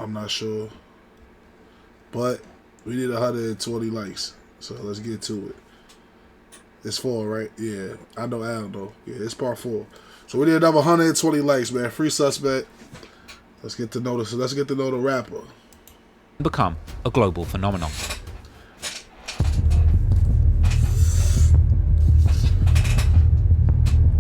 I'm not sure. But we need 120 likes. So let's get to it. It's 4, right? Yeah. I know Al though. Yeah, it's part 4. So we need another 120 likes, man. Free Suspect. Let's get to know this. Let's get to know the rapper. Become a global phenomenon.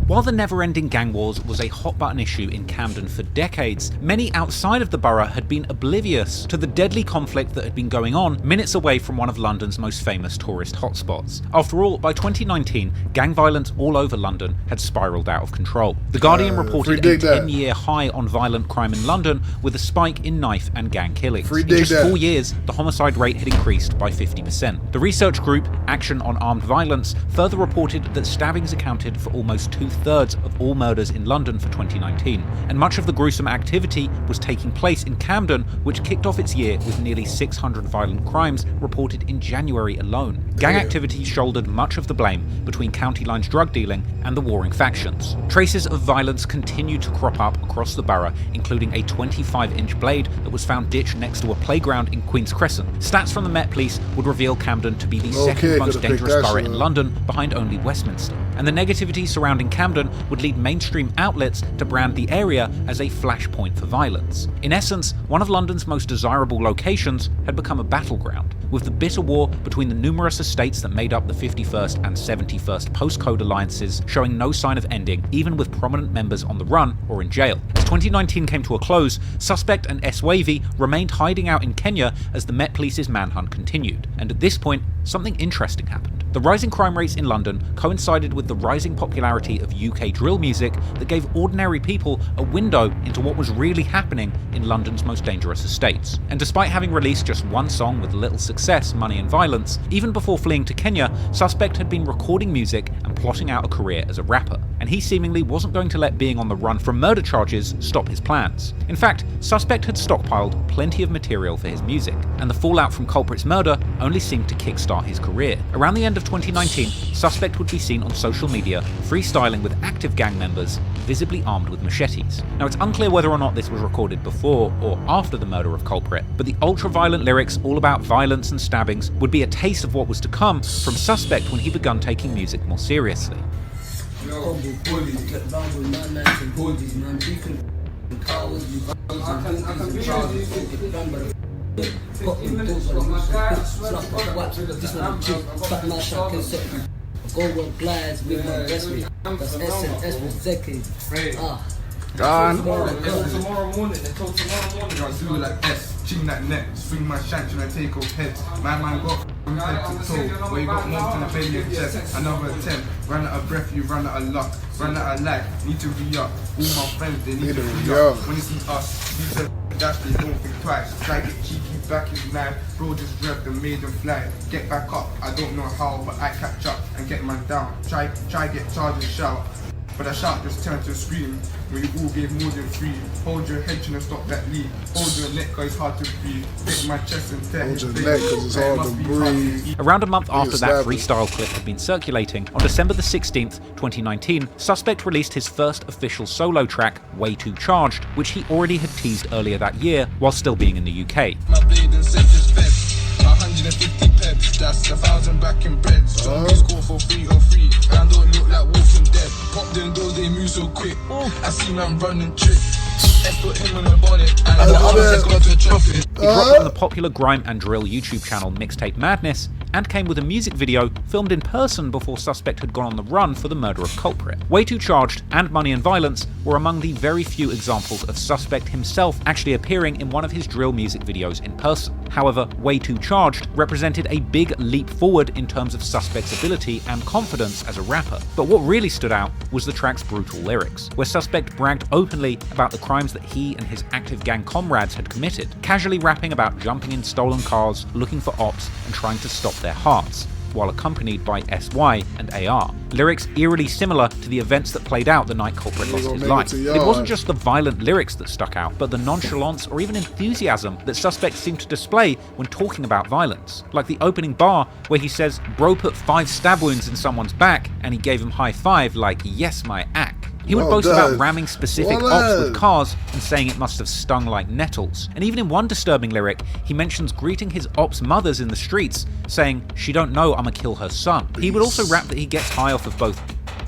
While the never-ending gang wars was a hot-button issue in Camden for decades, many outside of the borough had been oblivious to the deadly conflict that had been going on minutes away from one of London's most famous tourist hotspots. After all, by 2019, gang violence all over London had spiralled out of control. The Guardian reported a 10-year high on violent crime in London, with a spike in knife and gang killings. In just 4 years, the homicide rate had increased by 50%. The research group, Action on Armed Violence, further reported that stabbings accounted for almost 2/3 of all murders in London for 2019, and much of the gruesome activity was taking place in Camden, which kicked off its year with nearly 600 violent crimes reported in January alone. Gang activity shouldered much of the blame between county lines drug dealing and the warring factions. Traces of violence continued to crop up across the borough, including a 25-inch blade that was found ditched next to a playground in Queen's Crescent. Stats from the Met Police would reveal Camden to be the second most dangerous borough in London, behind only Westminster. And the negativity surrounding Camden would lead mainstream outlets to brand the area as a flashpoint for violence. In essence, one of London's most desirable locations had become a battleground, with the bitter war between the numerous estates that made up the 51st and 71st postcode alliances showing no sign of ending, even with prominent members on the run or in jail. As 2019 came to a close, Suspect and S-Wavy remained hiding out in Kenya as the Met Police's manhunt continued. And at this point, something interesting happened. The rising crime rates in London coincided with the rising popularity of UK drill music that gave ordinary people a window into what was really happening in London's most dangerous estates. And despite having released just one song with little success, Money and Violence, even before fleeing to Kenya, Suspect had been recording music and plotting out a career as a rapper. And he seemingly wasn't going to let being on the run from murder charges stop his plans. In fact, Suspect had stockpiled plenty of material for his music, and the fallout from Culprit's murder only seemed to kickstart his career. Around the end of 2019, Suspect would be seen on social media freestyling with active gang members, visibly armed with machetes. Now, it's unclear whether or not this was recorded before or after the murder of Culprit, but the ultra-violent lyrics all about violence and stabbings would be a taste of what was to come from Suspect when he began taking music more seriously. Go with glides with my best mate. That's SNS with decades. Tomorrow morning, I do like S, ching that neck, swing my shank and I take off heads. My man got from head to toe, where you got more than a belly and chest. Another attempt, run out of breath, you run out of luck, run out of life, need to re-up. All my friends, they need to re-up. When you see us, these are dash, they don't think twice. Try get cheeky, back his knife, bro just revved and made them fly. Get back up, I don't know how, but I catch up and get man down. Try get charged and shout. But a shout just turned to a scream, when you all gave more than 3. Hold your head and stop that lead. Hold your neck cause it's hard to breathe. Hit my chest and tear his face. Cause it's hard to breathe. Around a month after that freestyle clip had been circulating, on December the 16th, 2019, Suspect released his first official solo track, Way Too Charged, which he already had teased earlier that year while still being in the UK. My blade and set this bed. 150 peps, that's 1,000 back in bread. Zombies go for 303, and don't look like Walking Dead. Pop them doors, they move so quick. I see man running trick. Put him in the bonnet, and the others got to chop it. He dropped on the popular grime and drill YouTube channel Mixtape Madness, and came with a music video filmed in person before Suspect had gone on the run for the murder of Culprit. Way Too Charged and Money and Violence were among the very few examples of Suspect himself actually appearing in one of his drill music videos in person. However, Way Too Charged represented a big leap forward in terms of Suspect's ability and confidence as a rapper. But what really stood out was the track's brutal lyrics, where Suspect bragged openly about the crimes that he and his active gang comrades had committed, casually rapping about jumping in stolen cars, looking for ops, and trying to stop their hearts, while accompanied by SY and AR. Lyrics eerily similar to the events that played out the night Culprit lost his life. It wasn't just the violent lyrics that stuck out, but the nonchalance or even enthusiasm that Suspect seemed to display when talking about violence. Like the opening bar where he says, "Bro put 5 stab wounds in someone's back and he gave him high five like, yes my ack." He would Well boast done. about ramming specific Well ops with done. cars and saying it must have stung like nettles. And even in one disturbing lyric, he mentions greeting his ops mothers in the streets, saying, "She don't know I'ma kill her son." He would also rap that he gets high off of both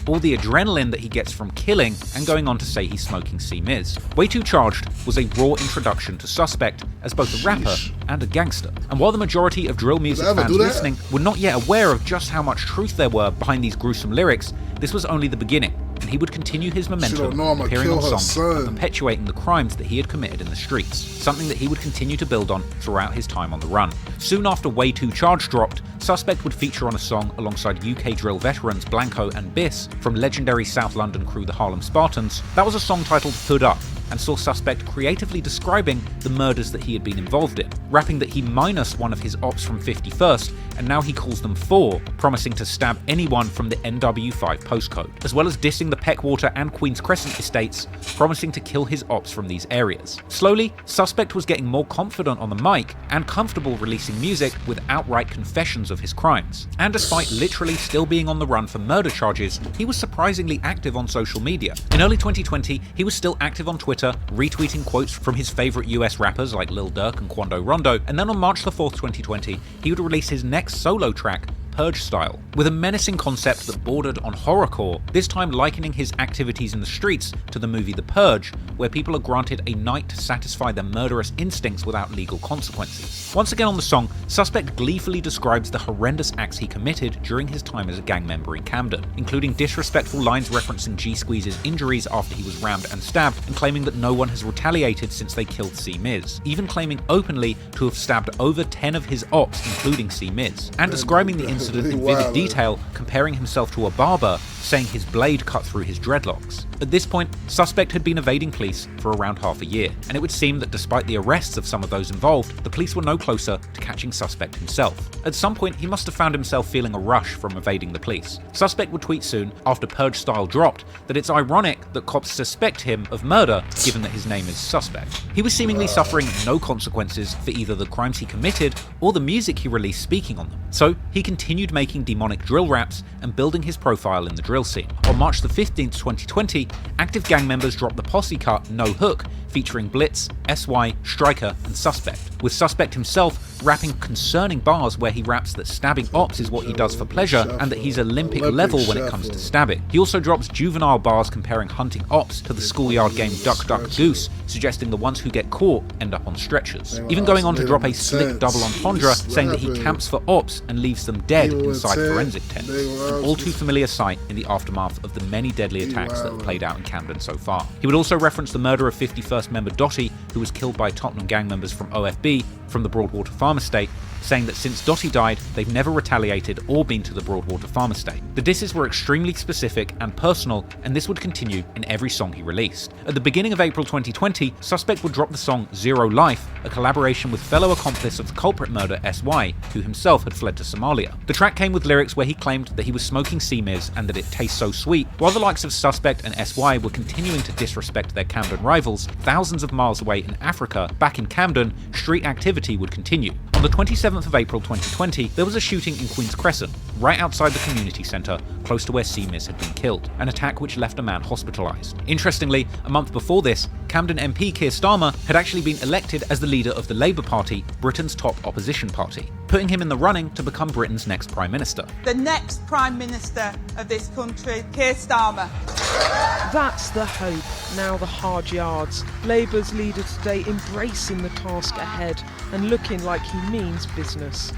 all the adrenaline that he gets from killing, and going on to say he's smoking C-Miz. Way Too Charged was a raw introduction to Suspect as both a rapper and a gangster. And while the majority of drill music Did I ever fans do that? listening were not yet aware of just how much truth there were behind these gruesome lyrics, this was only the beginning, and he would continue his momentum, don't know I'ma appearing kill on her songs son. and perpetuating the crimes that he had committed in the streets, something that he would continue to build on throughout his time on the run. Soon after Way Too Charged dropped, Suspect would feature on a song alongside UK drill veterans Blanco and Biss from legendary South London crew the Harlem Spartans. That was a song titled Hood Up, and saw Suspect creatively describing the murders that he had been involved in, rapping that he minus one of his ops from 51st, and now he calls them 4, promising to stab anyone from the NW5 postcode, as well as dissing the Peckwater and Queen's Crescent estates, promising to kill his ops from these areas. Slowly, Suspect was getting more confident on the mic and comfortable releasing music with outright confessions of his crimes. And despite literally still being on the run for murder charges, he was surprisingly active on social media. In early 2020, he was still active on Twitter, retweeting quotes from his favourite US rappers like Lil Durk and Quando Rondo, and then on March the 4th, 2020, he would release his next solo track, Purge Style, with a menacing concept that bordered on horrorcore, this time likening his activities in the streets to the movie The Purge, where people are granted a night to satisfy their murderous instincts without legal consequences. Once again on the song, Suspect gleefully describes the horrendous acts he committed during his time as a gang member in Camden, including disrespectful lines referencing G-Squeeze's injuries after he was rammed and stabbed, and claiming that no one has retaliated since they killed C-Miz, even claiming openly to have stabbed over 10 of his ops, including C-Miz, and describing the incident in vivid detail, comparing himself to a barber, saying his blade cut through his dreadlocks. At this point, Suspect had been evading police for around half a year, and it would seem that despite the arrests of some of those involved, the police were no closer to catching Suspect himself. At some point, he must have found himself feeling a rush from evading the police. Suspect would tweet soon, after Purge Style dropped, that it's ironic that cops suspect him of murder, given that his name is Suspect. He was seemingly suffering no consequences for either the crimes he committed or the music he released speaking on them. So, he continued making demonic drill raps and building his profile in the drill scene. On March the 15th, 2020, active gang members dropped the posse cut No Hook, featuring Blitz, SY, Striker, and Suspect, with Suspect himself rapping concerning bars where he raps that stabbing ops is what he does for pleasure and that he's Olympic level when it comes to stabbing. He also drops juvenile bars comparing hunting ops to the schoolyard game Duck Duck Goose, suggesting the ones who get caught end up on stretchers. Even going on to drop a slick double entendre saying that he camps for ops and leaves them dead inside forensic tents, an all too familiar sight in the aftermath of the many deadly attacks that have played out in Camden so far. He would also reference the murder of 51st member Dotty, who was killed by Tottenham gang members from OFB from the Broadwater Farm Estate, saying that since Dotty died, they've never retaliated or been to the Broadwater Farm Estate. The disses were extremely specific and personal, and this would continue in every song he released. At the beginning of April 2020, Suspect would drop the song Zero Life, a collaboration with fellow accomplice of the culprit murder SY, who himself had fled to Somalia. The track came with lyrics where he claimed that he was smoking C-Miz and that it tastes so sweet, while the likes of Suspect and SY were continuing to disrespect their Camden rivals. Thousands of miles away in Africa, back in Camden, street activity would continue. On the 27th of April 2020, there was a shooting in Queen's Crescent, right outside the community centre, close to where C-Miz had been killed, an attack which left a man hospitalised. Interestingly, a month before this, Camden MP Keir Starmer had actually been elected as the leader of the Labour Party, Britain's top opposition party, putting him in the running to become Britain's next Prime Minister. The next Prime Minister of this country, Keir Starmer. That's the hope, now the hard yards. Labour's leader today embracing the task ahead and looking like he means business.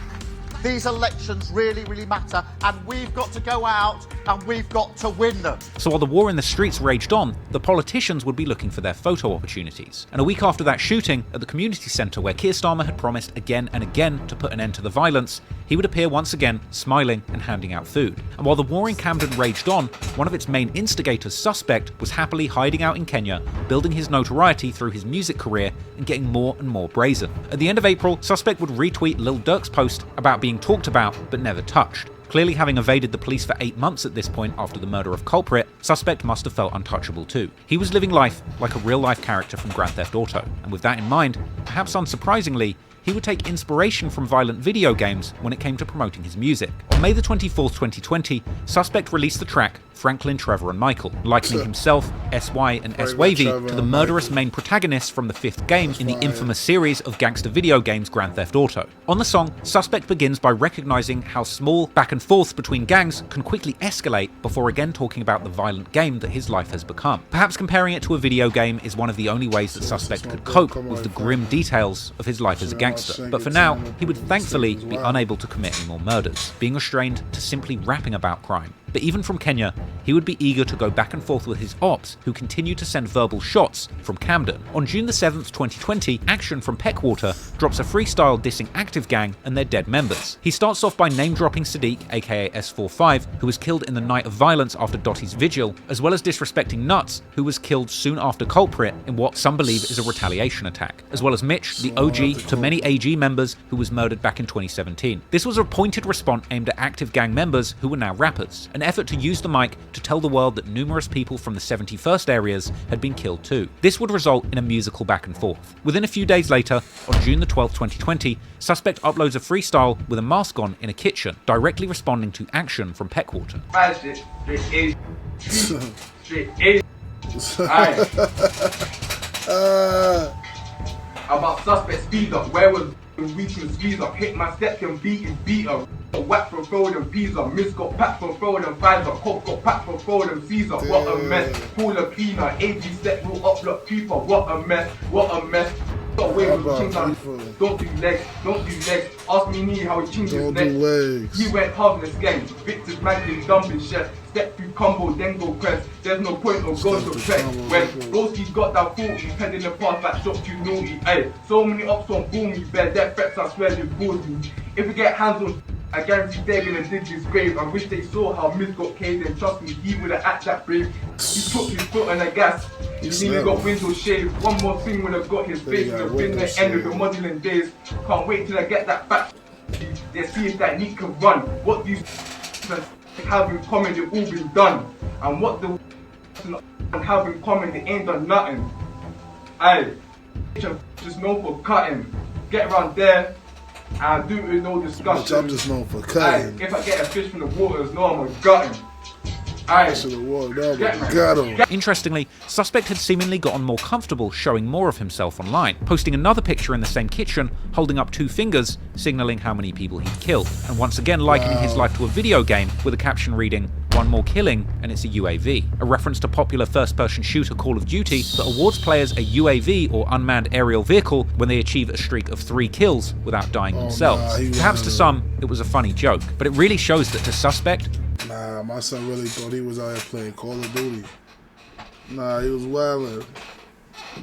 These elections really matter, and we've got to go out and we've got to win them. So while the war in the streets raged on, the politicians would be looking for their photo opportunities. And a week after that shooting at the community centre where Keir Starmer had promised again and again to put an end to the violence, he would appear once again, smiling and handing out food. And while the war in Camden raged on, one of its main instigators, Suspect, was happily hiding out in Kenya, building his notoriety through his music career and getting more and more brazen. At the end of April, Suspect would retweet Lil Durk's post about being talked about but never touched. Clearly having evaded the police for 8 months at this point after the murder of culprit, Suspect must have felt untouchable too. He was living life like a real-life character from Grand Theft Auto, and with that in mind, perhaps unsurprisingly, he would take inspiration from violent video games when it came to promoting his music. On May the 24th, 2020, Suspect released the track Franklin, Trevor and Michael, likening himself, SY and S-Wavy to the murderous main protagonists from the 5th game in the infamous series of gangster video games Grand Theft Auto. On the song, Suspect begins by recognizing how small back and forths between gangs can quickly escalate before again talking about the violent game that his life has become. Perhaps comparing it to a video game is one of the only ways that Suspect could cope with the grim details of his life as a gangster, but for now, he would thankfully be unable to commit any more murders, being restrained to simply rapping about crime. But even from Kenya, he would be eager to go back and forth with his ops, who continue to send verbal shots from Camden. On June the 7th, 2020, Action from Peckwater drops a freestyle dissing Active Gang and their dead members. He starts off by name-dropping Sadiq, aka S45, who was killed in the night of violence after Dottie's vigil, as well as disrespecting Nuts, who was killed soon after Culprit in what some believe is a retaliation attack, as well as Mitch, the OG to many AG members, who was murdered back in 2017. This was a pointed response aimed at Active Gang members who were now rappers, an effort to use the mic to tell the world that numerous people from the 71st areas had been killed too. This would result in a musical back and forth. Within a few days later, on June the 12th, 2020, Suspect uploads a freestyle with a mask on in a kitchen, directly responding to Action from Peckwater. About Suspect speed up, where was weekend speed up, hit my steps and beat up. Whack from throwing pizza, Miss got packed from throwing Pfizer, Coke got packed from throwing Caesar. What a mess, pull a cleaner, AG step will up block creeper. What a mess, what a mess. Got away with King down. Don't do legs, don't do legs. Ask me knee how he changed his legs. He went harmless gang, Victor's man did dumping chef. Step through combo, then go quest. There's no point of going to press. When Ghosty got that 40, head in the past that shot too naughty. Ay, so many ups on boomy, bear death threats, I swear they bores me. If we get hands on, I guarantee they're gonna dig this grave. I wish they saw how Miz got caved and trust me, he would've acted that brave. He took his foot on the gas, he nearly got window shade. One more thing would've got his face, would've been the end of the modeling days. Can't wait till I get that back. They see if that Nick can run. What do you have in common, they've all been done. And what the have in common, they ain't done nothing. Aye, just known for cutting. Get around there, and do it with no discussion. I'm just known for cutting. If I get a fish from the waters, no, I'm a gutting. Interestingly, Suspect had seemingly gotten more comfortable showing more of himself online, posting another picture in the same kitchen, holding up 2 fingers, signalling how many people he'd killed, and once again likening his life to a video game with a caption reading, "One more killing and it's a UAV," a reference to popular first-person shooter Call of Duty that awards players a UAV or unmanned aerial vehicle when they achieve a streak of 3 kills without dying themselves. Perhaps to some, it was a funny joke, but it really shows that to Suspect, nah, my son really thought he was out here playing Call of Duty. Nah, he was wildin'.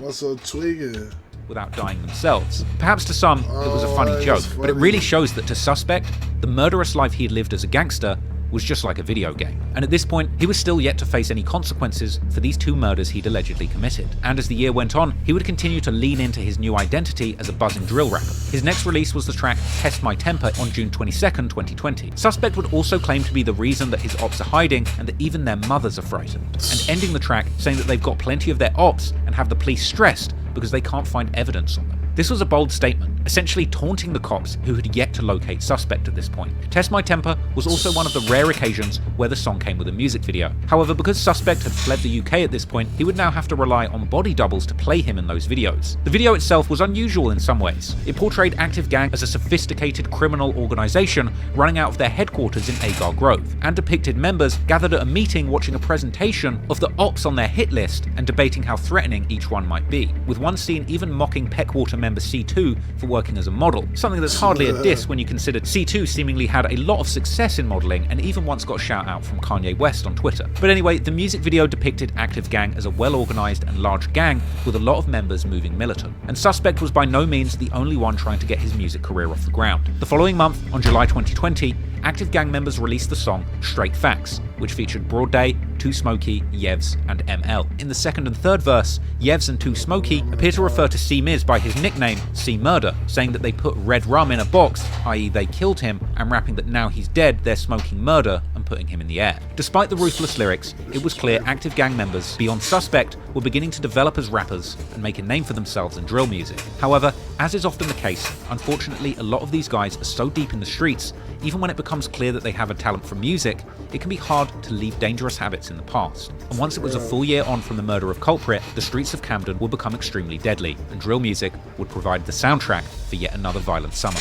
My son tweaking. Without dying themselves. Perhaps to some, it was a funny joke, but it really shows that to Suspect, the murderous life he had lived as a gangster was just like a video game. And at this point, he was still yet to face any consequences for these 2 murders he'd allegedly committed. And as the year went on, he would continue to lean into his new identity as a buzzing drill rapper. His next release was the track Test My Temper on June 22nd, 2020. Suspect would also claim to be the reason that his ops are hiding and that even their mothers are frightened, and ending the track saying that they've got plenty of their ops and have the police stressed because they can't find evidence on them. This was a bold statement, essentially taunting the cops who had yet to locate Suspect at this point. Test My Temper was also one of the rare occasions where the song came with a music video. However, because Suspect had fled the UK at this point, he would now have to rely on body doubles to play him in those videos. The video itself was unusual in some ways. It portrayed Active Gang as a sophisticated criminal organisation running out of their headquarters in Agar Grove, and depicted members gathered at a meeting watching a presentation of the ops on their hit list and debating how threatening each one might be, with one scene even mocking Peckwater member C2 for working as a model, something that's hardly a diss when you consider C2 seemingly had a lot of success in modelling and even once got a shout out from Kanye West on Twitter. But anyway, the music video depicted Active Gang as a well-organised and large gang with a lot of members moving militant, and Suspect was by no means the only one trying to get his music career off the ground. The following month, on July 2020, Active Gang members released the song Straight Facts, which featured Broad Day, Too Smoky, Yevs, and ML. In the second and third verse, Yevs and Too Smoky appear to refer to C Miz by his nickname, C Murder, saying that they put red rum in a box, i.e. they killed him, and rapping that now he's dead, they're smoking murder and putting him in the air. Despite the ruthless lyrics, it was clear active gang members beyond Suspect were beginning to develop as rappers and make a name for themselves in drill music. However, as is often the case, unfortunately a lot of these guys are so deep in the streets, even when it becomes clear that they have a talent for music, it can be hard to leave dangerous habits in the past. And once it was a full year on from the murder of Culprit, the streets of Camden would become extremely deadly, and drill music would provide the soundtrack for yet another violent summer.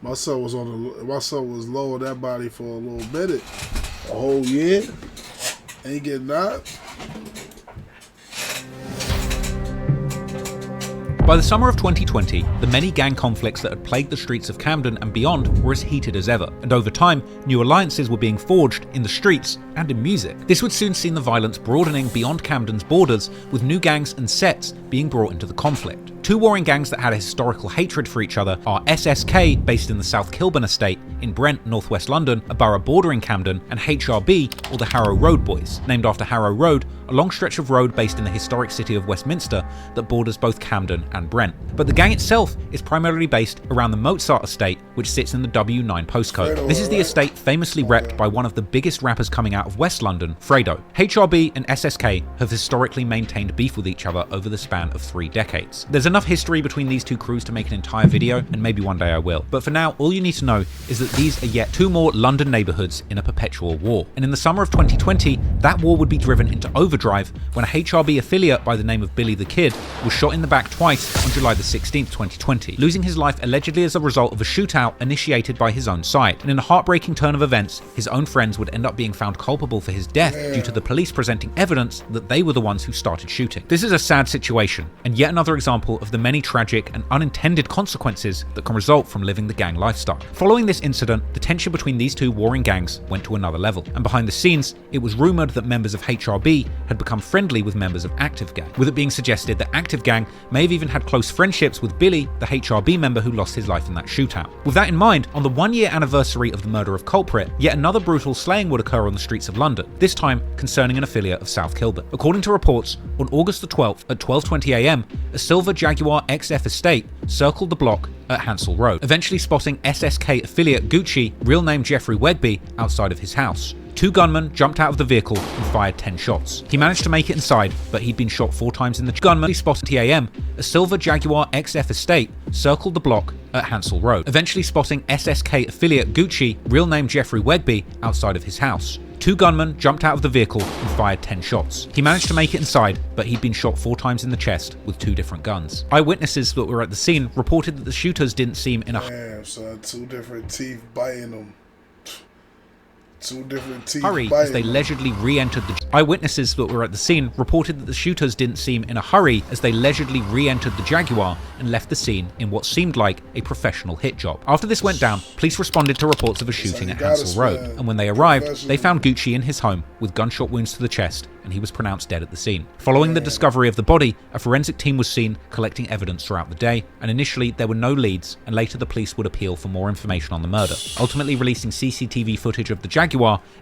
My son was low on that body for a little minute, a whole year. Ain't getting out. By the summer of 2020, the many gang conflicts that had plagued the streets of Camden and beyond were as heated as ever, and over time, new alliances were being forged in the streets and in music. This would soon see the violence broadening beyond Camden's borders, with new gangs and sets being brought into the conflict. Two warring gangs that had a historical hatred for each other are SSK, based in the South Kilburn estate in Brent, northwest London, a borough bordering Camden, and HRB, or the Harrow Road Boys, named after Harrow Road, a long stretch of road based in the historic city of Westminster that borders both Camden and Brent. But the gang itself is primarily based around the Mozart estate, which sits in the W9 postcode. This is the estate famously repped by one of the biggest rappers coming out of West London, Fredo. HRB and SSK have historically maintained beef with each other over the span of 3 decades. There's enough history between these two crews to make an entire video, and maybe one day I will. But for now, all you need to know is that these are yet 2 more London neighbourhoods in a perpetual war. And in the summer of 2020, that war would be driven into overdrive when a HRB affiliate by the name of Billy the Kid was shot in the back twice on July the 16th, 2020, losing his life allegedly as a result of a shootout initiated by his own side. And in a heartbreaking turn of events, his own friends would end up being found culpable for his death due to the police presenting evidence that they were the ones who started shooting. This is a sad situation, and yet another example of the many tragic and unintended consequences that can result from living the gang lifestyle. Following this incident, the tension between these two warring gangs went to another level, and behind the scenes, it was rumoured that members of HRB had become friendly with members of Active Gang, with it being suggested that Active Gang may have even had close friendships with Billy, the HRB member who lost his life in that shootout. With that in mind, on the 1-year anniversary of the murder of Culprit, yet another brutal slaying would occur on the streets of London, this time concerning an affiliate of South Kilburn. According to reports, on August the 12th at 12:20 AM, a silver Jaguar XF estate circled the block at Hansel Road, eventually spotting SSK affiliate Gxng, real name Jeffrey Wegby, outside of his house. 2 gunmen jumped out of the vehicle and fired 10 shots. He managed to make it inside, but he'd been shot 4 times in the gunman. He spotted TAM, a silver Jaguar XF estate circled the block at Hansel Road, eventually spotting SSK affiliate Gxng, real name Jeffrey Wegby, outside of his house. 2 gunmen jumped out of the vehicle and fired 10 shots. He managed to make it inside, but he'd been shot 4 times in the chest with 2 different guns. Eyewitnesses that were at the scene reported that the shooters didn't seem in a Damn, son, 2 different teeth biting them. 2 different teeth hurry as they leisurely re-entered the Eyewitnesses that were at the scene reported that the shooters didn't seem in a hurry as they leisurely re-entered the Jaguar and left the scene in what seemed like a professional hit job. After this went down, police responded to reports of a shooting at Hansel Road, and when they arrived, they found Gxng in his home with gunshot wounds to the chest, and he was pronounced dead at the scene. Following the discovery of the body, a forensic team was seen collecting evidence throughout the day, and initially there were no leads, and later the police would appeal for more information on the murder, ultimately releasing CCTV footage of the Jaguar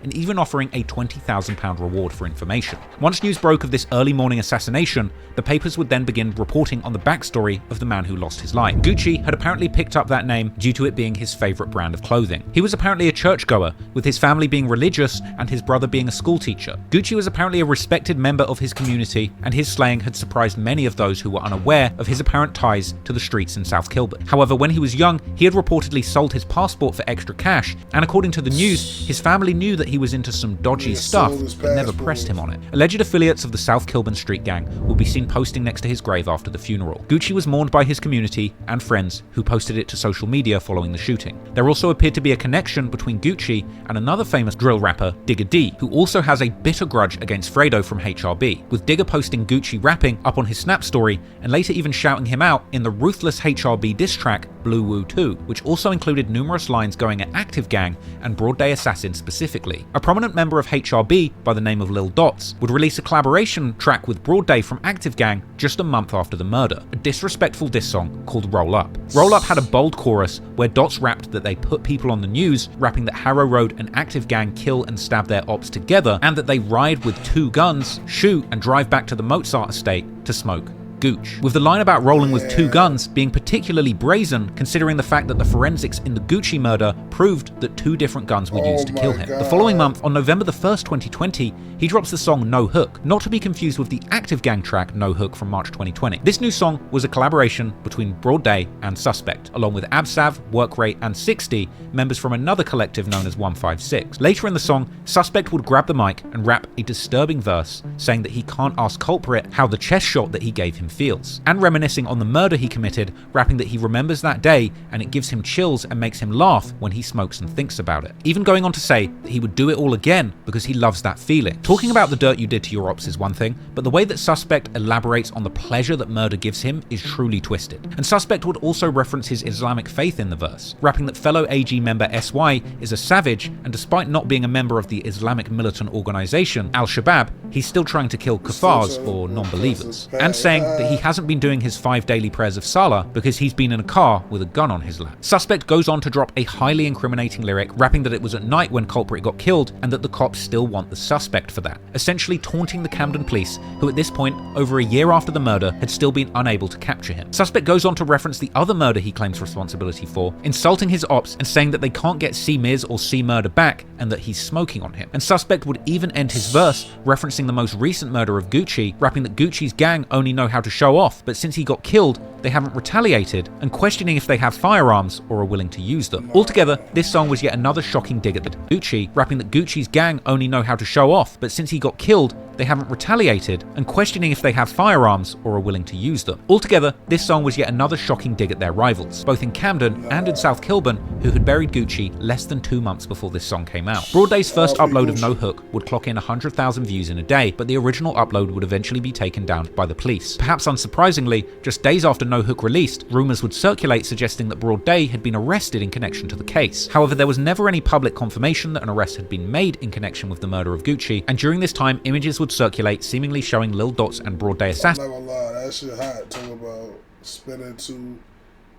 and even offering a £20,000 reward for information. Once news broke of this early morning assassination, the papers would then begin reporting on the backstory of the man who lost his life. Gxng had apparently picked up that name due to it being his favourite brand of clothing. He was apparently a churchgoer, with his family being religious and his brother being a schoolteacher. Gxng was apparently a respected member of his community, and his slaying had surprised many of those who were unaware of his apparent ties to the streets in South Kilburn. However, when he was young, he had reportedly sold his passport for extra cash, and according to the news, his family knew that he was into some dodgy stuff, but never pressed him on it. Alleged affiliates of the South Kilburn street gang will be seen posting next to his grave after the funeral. Gxng was mourned by his community and friends, who posted it to social media following the shooting. There also appeared to be a connection between Gxng and another famous drill rapper, Digger D, who also has a bitter grudge against Fredo from HRB, with Digger posting Gxng rapping up on his Snap story and later even shouting him out in the ruthless HRB diss track Blue Woo 2, which also included numerous lines going at Active Gang and Broad Day Assassin specifically. A prominent member of HRB by the name of Lil Dots would release a collaboration track with Broad Day from Active Gang just a month after the murder, a disrespectful diss song called Roll Up. Roll Up had a bold chorus where Dots rapped that they put people on the news, rapping that Harrow Road and Active Gang kill and stab their ops together, and that they ride with 2 guns, shoot, and drive back to the Mozart estate to smoke Gooch, with the line about rolling with 2 guns being particularly brazen considering the fact that the forensics in the Gucci murder proved that 2 different guns were used to kill him. The following month, on November the 1st, 2020, he drops the song No Hook, not to be confused with the Active Gang track No Hook from March 2020. This new song was a collaboration between Broad Day and Suspect, along with Absav, Workrate, and 60, members from another collective known as 156. Later in the song, Suspect would grab the mic and rap a disturbing verse saying that he can't ask Culprit how the chest shot that he gave him feels, and reminiscing on the murder he committed, rapping that he remembers that day and it gives him chills and makes him laugh when he smokes and thinks about it. Even going on to say that he would do it all again because he loves that feeling. Talking about the dirt you did to your ops is one thing, but the way that Suspect elaborates on the pleasure that murder gives him is truly twisted. And Suspect would also reference his Islamic faith in the verse, rapping that fellow AG member SY is a savage, and despite not being a member of the Islamic militant organization Al-Shabaab, he's still trying to kill kuffars or non-believers, and saying that he hasn't been doing his 5 daily prayers of Salah because he's been in a car with a gun on his lap. Suspect goes on to drop a highly incriminating lyric, rapping that it was at night when Culprit got killed and that the cops still want the suspect for that, essentially taunting the Camden police, who at this point, over a year after the murder, had still been unable to capture him. Suspect goes on to reference the other murder he claims responsibility for, insulting his ops and saying that they can't get C Miz or C Murder back and that he's smoking on him. And Suspect would even end his verse referencing the most recent murder of Gucci, rapping that Gucci's gang only know how to show off, but since he got killed, they haven't retaliated, and questioning if they have firearms or are willing to use them. Altogether, this song was yet another shocking dig at the Gucci, rapping that Gucci's gang only know how to show off, but since he got killed, they haven't retaliated, and questioning if they have firearms or are willing to use them. Altogether, this song was yet another shocking dig at their rivals, both in Camden and in South Kilburn, who had buried Gucci less than 2 months before this song came out. Broad Day's first upload of No Hook would clock in 100,000 views in a day, but the original upload would eventually be taken down by the police. Perhaps unsurprisingly, just days after No Hook released, rumours would circulate suggesting that Broad Day had been arrested in connection to the case. However, there was never any public confirmation that an arrest had been made in connection with the murder of Gucci, and during this time, images would circulate seemingly showing Lil Dots and Broad Day Assassin. I'm not gonna lie, that shit hot. Talking about spinning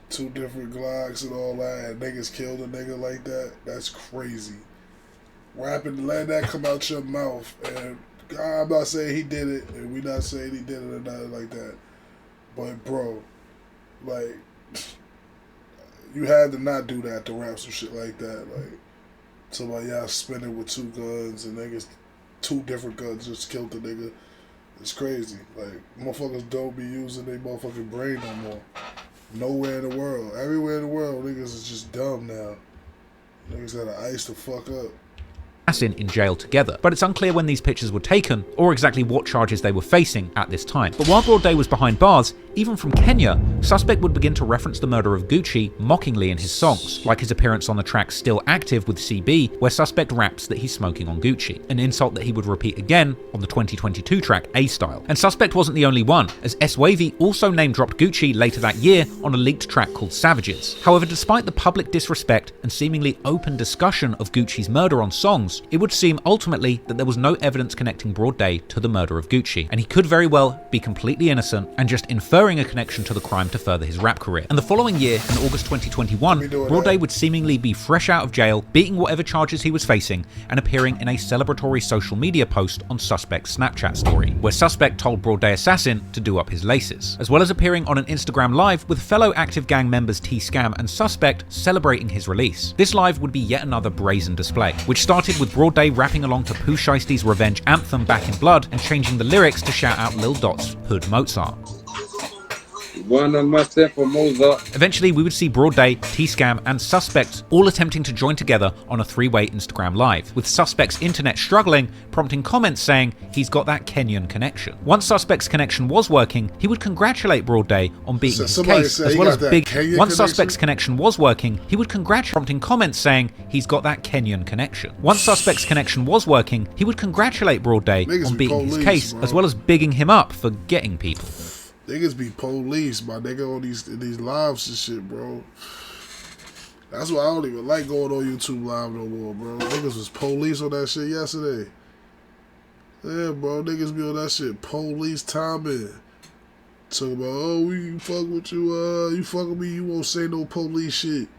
two different Glocks and all that, and niggas killed a nigga like that. That's crazy. Rapping, let that come out your mouth, and I'm not saying he did it, and we not saying he did it or nothing like that. But bro, like, you had to not do that to rap some shit like that. Like, somebody y'all spinning with 2 guns and niggas 2 different guns just killed the nigga. It's crazy. Like, motherfuckers don't be using their motherfucking brain no more. Nowhere in the world. Everywhere in the world, niggas is just dumb now. Niggas gotta ice the fuck up. In jail together, but it's unclear when these pictures were taken or exactly what charges they were facing at this time. But while Broad Day was behind bars, even from Kenya, Suspect would begin to reference the murder of Gucci mockingly in his songs, like his appearance on the track Still Active with CB, where Suspect raps that he's smoking on Gucci, an insult that he would repeat again on the 2022 track A-Style. And Suspect wasn't the only one, as S-Wavy also name-dropped Gucci later that year on a leaked track called Savages. However, despite the public disrespect and seemingly open discussion of Gucci's murder on songs, it would seem ultimately that there was no evidence connecting Broad Day to the murder of Gucci, and he could very well be completely innocent and just inferring a connection to the crime to further his rap career. And the following year, in August 2021, Broad Day would seemingly be fresh out of jail, beating whatever charges he was facing, and appearing in a celebratory social media post on Suspect's Snapchat story, where Suspect told Broad Day Assassin to do up his laces, as well as appearing on an Instagram live with fellow Active Gang members T-Scam and Suspect celebrating his release. This live would be yet another brazen display, which started with Broad Day rapping along to Pooh Shiesty's revenge anthem Back in Blood and changing the lyrics to shout out Lil Dot's Hood Mozart. Eventually, we would see Broad Day, T-Scam, and Suspect all attempting to join together on a 3-way Instagram live, with Suspect's internet struggling, prompting comments saying he's got that Kenyan connection. Once Suspect's connection was working, he would congratulate Broad Day on beating his case, as well as Once Suspect's connection was working, he would congratulate, prompting comments saying he's got that Kenyan connection. Once Suspect's connection was working, he would congratulate Broad Day on beating his case, as well as bigging him up for getting people. Niggas be police, my nigga, on these lives and shit, bro. That's why I don't even like going on YouTube Live no more, bro. Niggas was police on that shit yesterday. Yeah, bro, niggas be on that shit police timing. Talking about, oh, we fuck with you, you fuck with me, you won't say no police shit.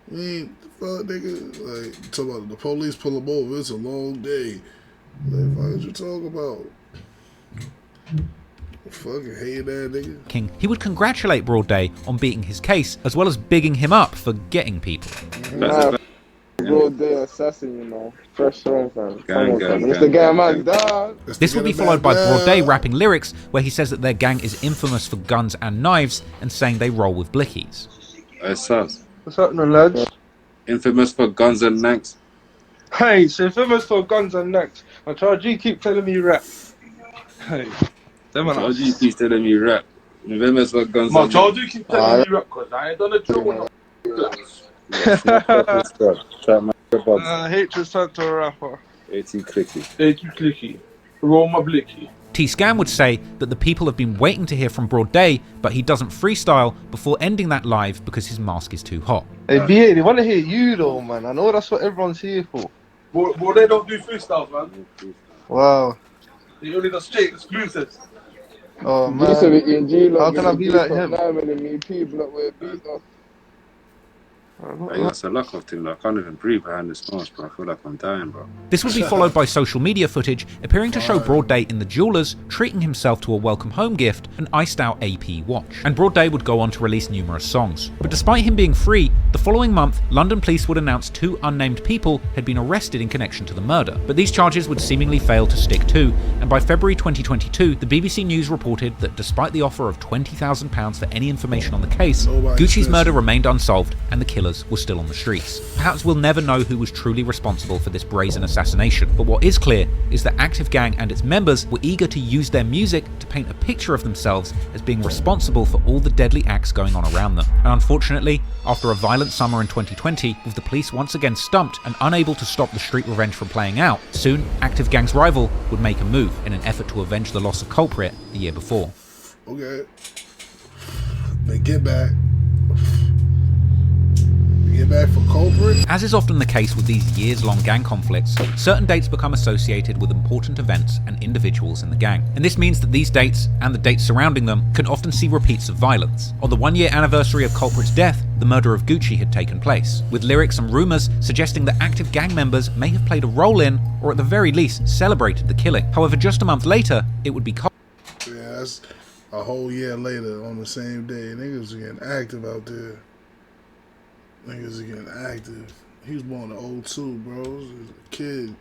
We ain't, fuck, nigga. Like, talking about the police pull them over, it's a long day. Like, what you talking about? Fucking hate that nigga. King, he would congratulate Broad Day on beating his case, as well as bigging him up for getting people. Nah, Broad Day assassin, you know. Fresh song, fam. Gang, It's the gang man, dog. This would be followed by Broad Day rapping lyrics where he says that their gang is infamous for guns and knives and saying they roll with blickies. Hey, Saz. What's happening, lads? Infamous for guns and necks. Hey, so infamous for guns and necks. My charge, you keep telling me rap. Hey. How do you keep telling me rap? Infamous for guns My and child, you keep telling me rap because I ain't done a drill. Hatred sent to a rapper. 80 clicky. 80 clicky. Roll my blicky. T-Scam would say that the people have been waiting to hear from Broad Day, but he doesn't freestyle before ending that live because his mask is too hot. Hey, BA, they want to hear you though, man. I know that's what everyone's here for. Well, they don't do freestyles, man. Wow. They only got straight exclusives. Oh, man. How can I be like him? Hey, that's a luck of thing. I can't even breathe behind this mask, bro. I feel like I'm dying, bro. This would be followed by social media footage appearing to show Broad Day in the jewelers treating himself to a welcome home gift, an iced out AP watch. And Broad Day would go on to release numerous songs. But despite him being free, the following month, London police would announce 2 unnamed people had been arrested in connection to the murder. But these charges would seemingly fail to stick too, and by February 2022, the BBC News reported that despite the offer of £20,000 for any information on the case, Gucci's murder remained unsolved and the killers were still on the streets. Perhaps we'll never know who was truly responsible for this brazen assassination, but what is clear is that Active Gang and its members were eager to use their music to paint a picture of themselves as being responsible for all the deadly acts going on around them. And unfortunately, after a violent summer in 2020, with the police once again stumped and unable to stop the street revenge from playing out, soon Active Gang's rival would make a move in an effort to avenge the loss of culprit the year before. Okay. They get back. Get back for culprit. As is often the case with these years-long gang conflicts, certain dates become associated with important events and individuals in the gang. And this means that these dates, and the dates surrounding them, can often see repeats of violence. On the 1-year anniversary of culprit's death, the murder of Gucci had taken place, with lyrics and rumours suggesting that active gang members may have played a role in, or at the very least, celebrated the killing. However, just a month later, it would be Yeah, that's a whole year later on the same day. Niggas are getting active out there. Niggas are getting active. He was born in 02, bro. He was a kid.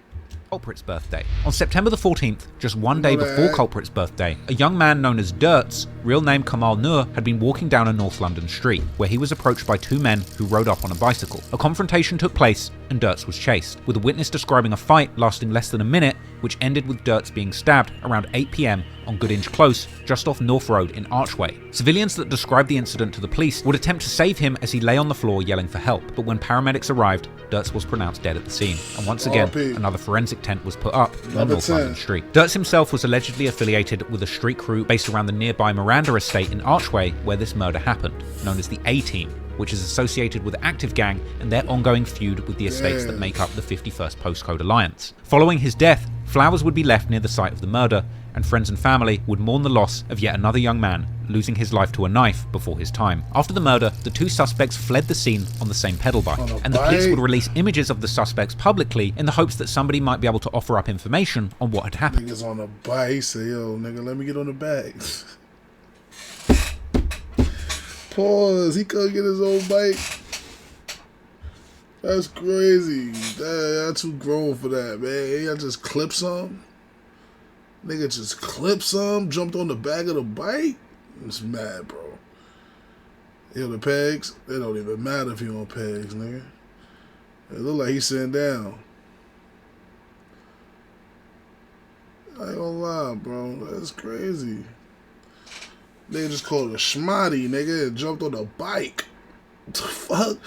Culprit's birthday. On September the 14th, just one day before Culprit's birthday, a young man known as Dirts, real name Kamal Noor, had been walking down a North London street, where he was approached by 2 men who rode up on a bicycle. A confrontation took place, and Dirts was chased, with a witness describing a fight lasting less than a minute, which ended with Dirts being stabbed around 8 PM on Goodinge Close, just off North Road in Archway. Civilians that described the incident to the police would attempt to save him as he lay on the floor yelling for help, but when paramedics arrived, Dirts was pronounced dead at the scene. And once again, another forensic tent was put up on North London Street. Dirts himself was allegedly affiliated with a street crew based around the nearby Miranda estate in Archway where this murder happened, known as the A-Team, which is associated with Active Gang and their ongoing feud with the estates that make up the 51st Postcode Alliance. Following his death, flowers would be left near the site of the murder, and friends and family would mourn the loss of yet another young man losing his life to a knife before his time. After the murder, the 2 suspects fled the scene on the same pedal bike, and the police would release images of the suspects publicly in the hopes that somebody might be able to offer up information on what had happened. Niggas on a bike, he say, yo, nigga, let me get on the back. Pause, he couldn't get his own bike. That's crazy. Y'all too grown for that, man. Y'all just clip some. Nigga just clipped some, jumped on the back of the bike. It's mad, bro. Yo, the pegs, they don't even matter if you on pegs, nigga. It look like he's sitting down. I ain't gonna lie, bro. That's crazy. They just called it a schmotty, nigga, and jumped on the bike. What the fuck?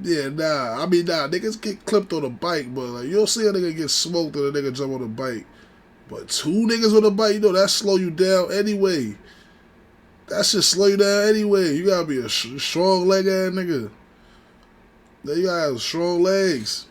Yeah, nah. I mean, nah. Niggas get clipped on a bike, but like you'll see a nigga get smoked and a nigga jump on a bike. But 2 niggas on a bike, you know, that slow you down anyway. That shit slow you down anyway. You gotta be a strong leg ass nigga. You gotta have strong legs.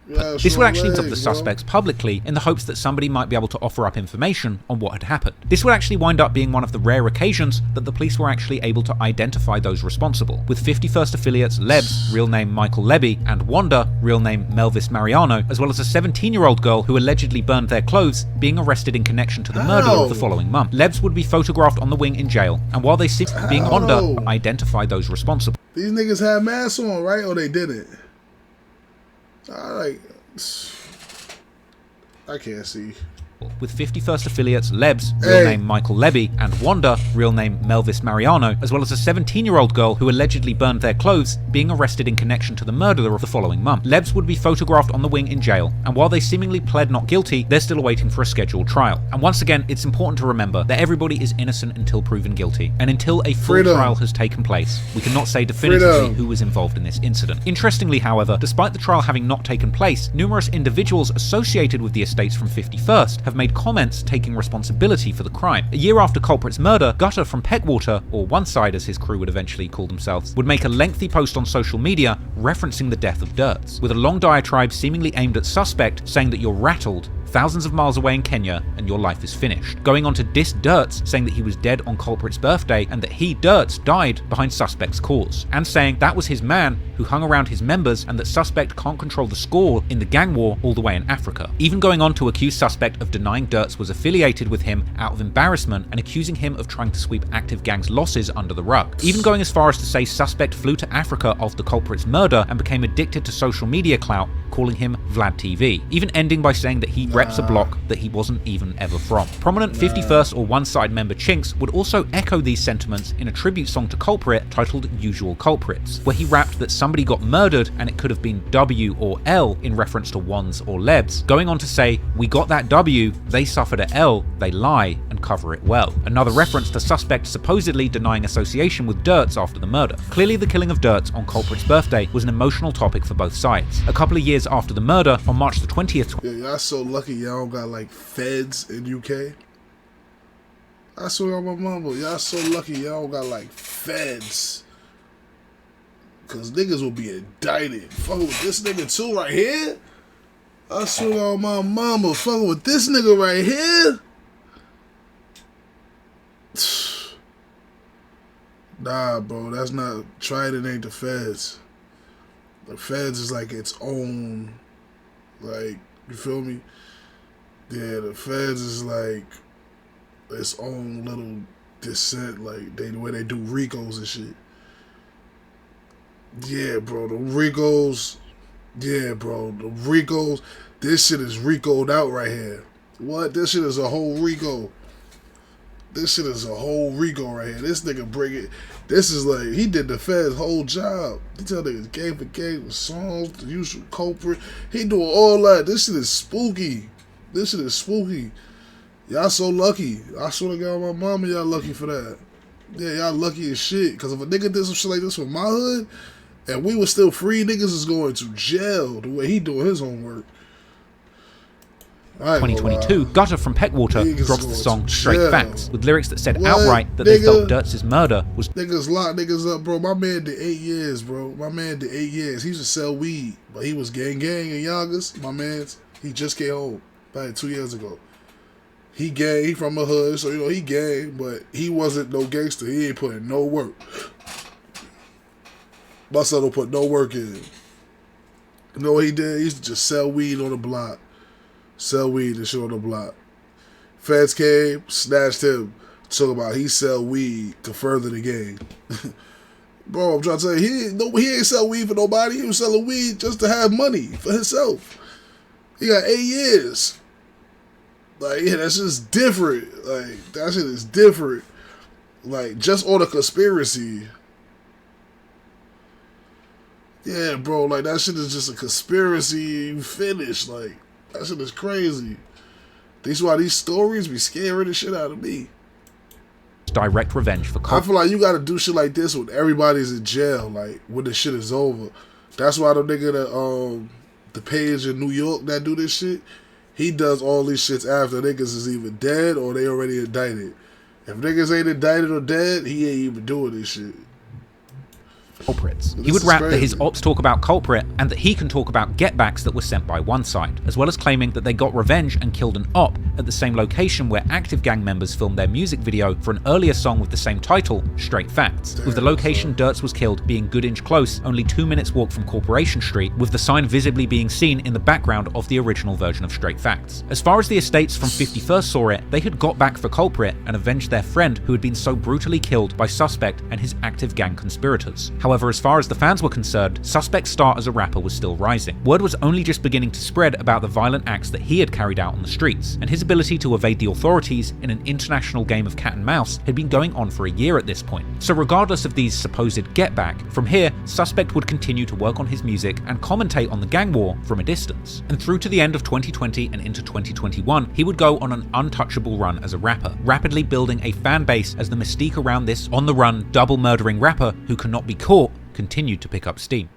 This would actually of the suspects publicly in the hopes that somebody might be able to offer up information on what had happened. This would actually wind up being one of the rare occasions that the police were actually able to identify those responsible, with 51st affiliates Lebs, real name Michael Levy, and Wanda, real name Melvis Mariano, as well as a 17-year-old girl who allegedly burned their clothes, being arrested in connection to the murder of the following month. Lebs would be photographed on the wing in jail, and while they seem being Wanda identify those responsible. These niggas had masks on, right? Or they didn't? I can't see. With 51st affiliates Lebs, real name Michael Levy, and Wanda, real name Melvis Mariano, as well as a 17-year-old girl who allegedly burned their clothes, being arrested in connection to the murder of the following month. Lebs would be photographed on the wing in jail, and while they seemingly pled not guilty, they're still awaiting for a scheduled trial. And once again, it's important to remember that everybody is innocent until proven guilty, and until a full trial has taken place, we cannot say definitively who was involved in this incident. Interestingly, however, despite the trial having not taken place, numerous individuals associated with the estates from 51st have made comments taking responsibility for the crime. A year after culprit's murder, Gutter from Peckwater, or One Side as his crew would eventually call themselves, would make a lengthy post on social media referencing the death of Dirts, with a long diatribe seemingly aimed at suspect, saying that you're rattled, thousands of miles away in Kenya, and your life is finished. Going on to diss Dirts, saying that he was dead on culprit's birthday and that he, Dirts, died behind suspect's cause, and saying that was his man who hung around his members and that suspect can't control the score in the gang war all the way in Africa. Even going on to accuse suspect of denying Dirts was affiliated with him out of embarrassment and accusing him of trying to sweep active gang's losses under the rug. Even going as far as to say suspect flew to Africa after culprit's murder and became addicted to social media clout, calling him Vlad TV. Even ending by saying that he reps a block that he wasn't even ever from. Prominent 51st or One Side member Chinks would also echo these sentiments in a tribute song to Culprit titled Usual Culprits, where he rapped that somebody got murdered and it could have been W or L in reference to Ones or Lebs, going on to say, we got that W, they suffered a L, they lie and cover it well. Another reference to suspect supposedly denying association with Dirts after the murder. Clearly the killing of Dirts on culprit's birthday was an emotional topic for both sides. A couple of years after the murder, on March the 20th... Yeah, y'all so lucky y'all don't got like feds in UK. I swear on my mama, y'all so lucky y'all don't got like feds. Cause niggas will be indicted. Fucking with this nigga too right here. I swear on my mama, fucking with this nigga right here. Nah, bro, that's not. Trident ain't the feds. The feds is like its own. Like, you feel me? Yeah, the feds is like its own little descent. Like the way they do Ricos and shit. Yeah, bro, the Ricos. Yeah, bro, the Ricos. This shit is Rico'd out right here. What? This shit is a whole Rico. This shit is a whole Rico right here. This nigga bring it. This is like, he did the feds whole job. He tell niggas game for game with songs, the usual culprit. He doing all that. This shit is spooky. This shit is spooky. Y'all so lucky. I swear to God, my mama, y'all lucky for that. Yeah, y'all lucky as shit. Because if a nigga did some shit like this for my hood, and we were still free, niggas is going to jail the way he doing his homework. 2022, Gutter from Peckwater drops the song Straight Facts, with lyrics that said outright that they felt Dirts' murder was... Niggas lock niggas up, bro. My man did 8 years, bro. My man did 8 years. He used to sell weed, but he was gang in Yonkers. My man's, he just came home about 2 years ago. He gang, he from a hood, so, you know, he gang, but he wasn't no gangster. He ain't putting no work. My son don't put no work in. You know what he did? He used to just sell weed on the block. Sell weed and shit on the block. Feds came, snatched him. Talk about he sell weed to further the game. Bro, I'm trying to tell you, he ain't sell weed for nobody. He was selling weed just to have money for himself. He got 8 years. Like, yeah, that's just different. Like, that shit is different. Like, just on a conspiracy. Yeah, bro, like, that shit is just a conspiracy finish. Like, that shit is crazy. That's why these stories be scaring the shit out of me. Direct revenge for I feel like you gotta do shit like this when everybody's in jail, like, when the shit is over. That's why the nigga that, the page in New York that do this shit, he does all these shits after niggas is even dead or they already indicted. If niggas ain't indicted or dead, he ain't even doing this shit. Culprits. He would rap that his ops talk about culprit and that he can talk about getbacks that were sent by one side, as well as claiming that they got revenge and killed an op at the same location where active gang members filmed their music video for an earlier song with the same title, Straight Facts, with the location Dirts was killed being good inch close, only 2 minutes walk from Corporation Street, with the sign visibly being seen in the background of the original version of Straight Facts. As far as the estates from 51st saw it, they had got back for culprit and avenged their friend who had been so brutally killed by Suspect and his active gang conspirators. However, as far as the fans were concerned, Suspect's star as a rapper was still rising. Word was only just beginning to spread about the violent acts that he had carried out on the streets, and his ability to evade the authorities in an international game of cat and mouse had been going on for a year at this point. So regardless of these supposed get-back, from here, Suspect would continue to work on his music and commentate on the gang war from a distance. And through to the end of 2020 and into 2021, he would go on an untouchable run as a rapper, rapidly building a fan base as the mystique around this on-the-run, double-murdering rapper who cannot be caught continued to pick up steam.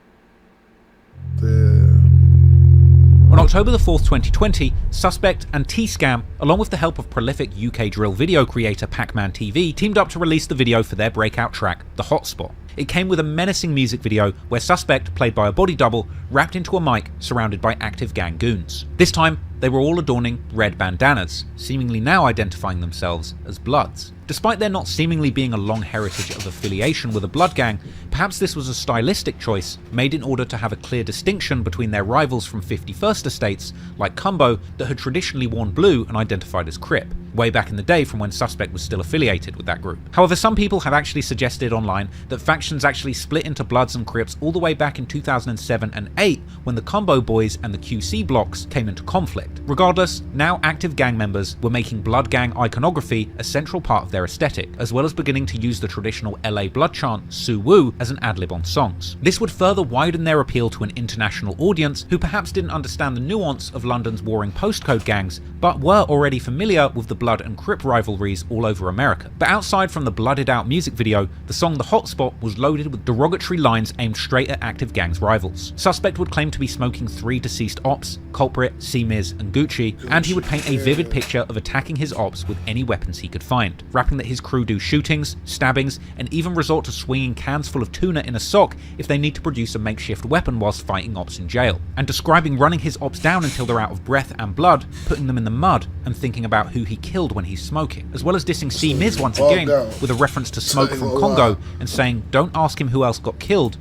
On October the 4th, 2020, Suspect and T-Scam, along with the help of prolific UK drill video creator Pac-Man TV, teamed up to release the video for their breakout track, The Hotspot. It came with a menacing music video where Suspect, played by a body double, rapped into a mic surrounded by active gang goons. This time, they were all adorning red bandanas, seemingly now identifying themselves as Bloods. Despite there not seemingly being a long heritage of affiliation with a blood gang, perhaps this was a stylistic choice made in order to have a clear distinction between their rivals from 51st estates, like Cumbo, that had traditionally worn blue and identified as Crip, way back in the day from when Suspect was still affiliated with that group. However, some people have actually suggested online that factions actually split into Bloods and Crips all the way back in 2007 and 8 when the Cumbo Boys and the QC blocks came into conflict. Regardless, now active gang members were making blood gang iconography a central part of their aesthetic, as well as beginning to use the traditional LA blood chant Sue Woo as an ad-lib on songs. This would further widen their appeal to an international audience who perhaps didn't understand the nuance of London's warring postcode gangs, but were already familiar with the Blood and Crip rivalries all over America. But outside from the blooded out music video, the song The Hotspot was loaded with derogatory lines aimed straight at active gangs' rivals. Suspect would claim to be smoking 3 deceased ops, Culprit, C-Miz and Gucci, and he would paint a vivid picture of attacking his ops with any weapons he could find, rapping that his crew do shootings, stabbings, and even resort to swinging cans full of tuna in a sock if they need to produce a makeshift weapon whilst fighting ops in jail, and describing running his ops down until they're out of breath and blood, putting them in the mud, and thinking about who he killed when he's smoking, as well as dissing C-Miz once again with a reference to Smoke from Congo and saying, "Don't ask him who else got killed."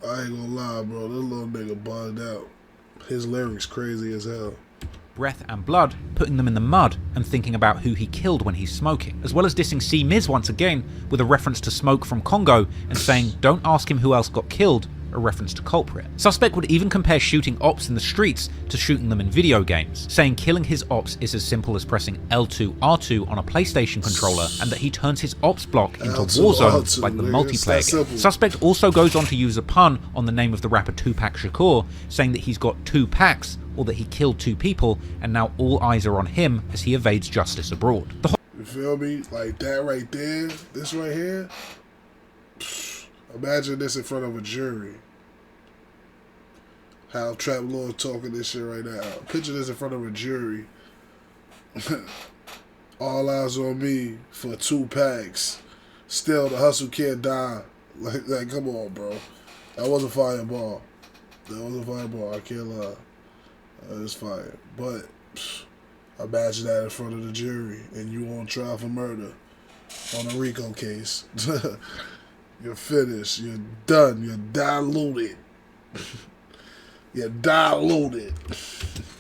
I ain't gonna lie, bro, this little nigga bugged out. His lyrics crazy as hell. Breath and blood, putting them in the mud, and thinking about who he killed when he's smoking, as well as dissing C-Miz once again with a reference to Smoke from Congo and saying, "Don't ask him who else got killed," a reference to Culprit. Suspect would even compare shooting ops in the streets to shooting them in video games, saying killing his ops is as simple as pressing L2 R2 on a PlayStation controller, and that he turns his ops block into Warzone like the multiplayer game. Suspect also goes on to use a pun on the name of the rapper Tupac Shakur, saying that he's got 2 packs, or that he killed 2 people, and now all eyes are on him as he evades justice abroad. You feel me? Like that right there, this right here. Imagine this in front of a jury. How Trap Lord talking this shit right now. Picture this in front of a jury. All eyes on me for 2 packs. Still, the hustle can't die. Like, come on, bro. That was a fireball. That was a fireball. I can't lie. It's fire. But imagine that in front of the jury and you on trial for murder on a RICO case. You're finished. You're done. You're diluted. You're diluted.